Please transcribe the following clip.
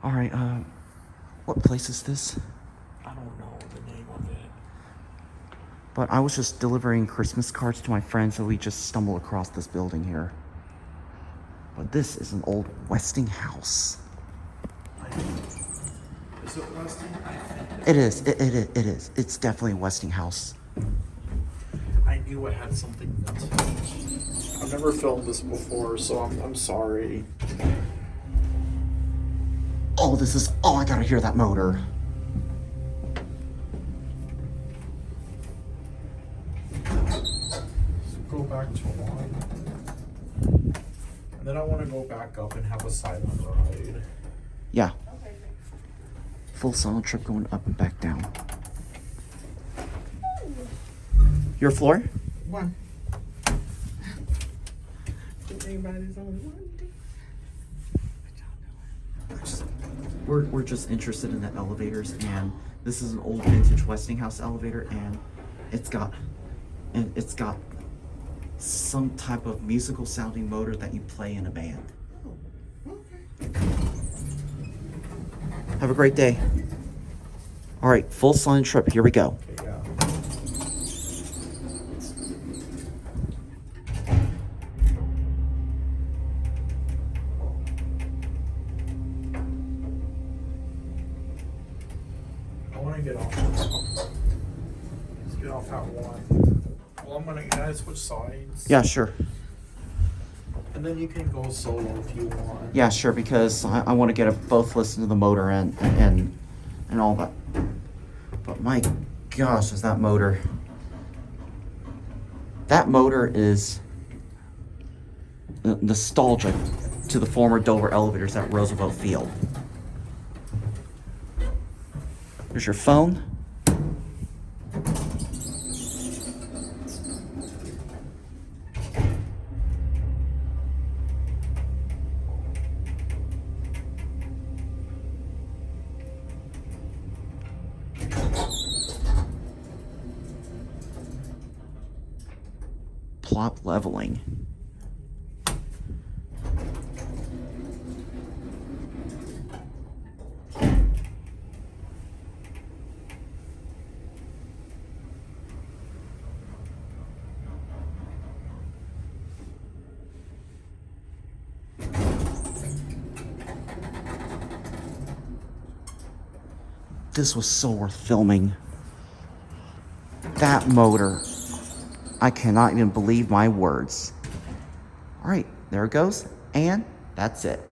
All right, what place is this? I don't know the name of it. But I was just delivering Christmas cards to my friends, so we just stumbled across this building here. But this is an old Westinghouse. Is it Westinghouse? It is. It is. It's definitely a Westinghouse. I knew it had something that's... I've never filmed this before, so I'm sorry. Oh, this is... Oh, I gotta hear that motor. Go back to one. And then I want to go back up and have a silent ride. Yeah. Full silent trip going up and back down. Your floor? One. Everybody's on one day. We're just interested in the elevators, and this is an old vintage Westinghouse elevator, and it's got some type of musical sounding motor that you play in a band. Oh, okay. Have a great day. All right, full silent trip. Here we go. Okay, yeah. I want to get off. Let's get off at one. Well, can I switch sides? Yeah, sure. And then you can go solo if you want. Yeah, sure, because I want to get both listen to the motor and all that. But my gosh, is that motor... That motor is nostalgic to the former Dover elevators at Roosevelt Field. There's your phone. Plot leveling. This was so worth filming. That motor. I cannot even believe my words. All right, there it goes. And that's it.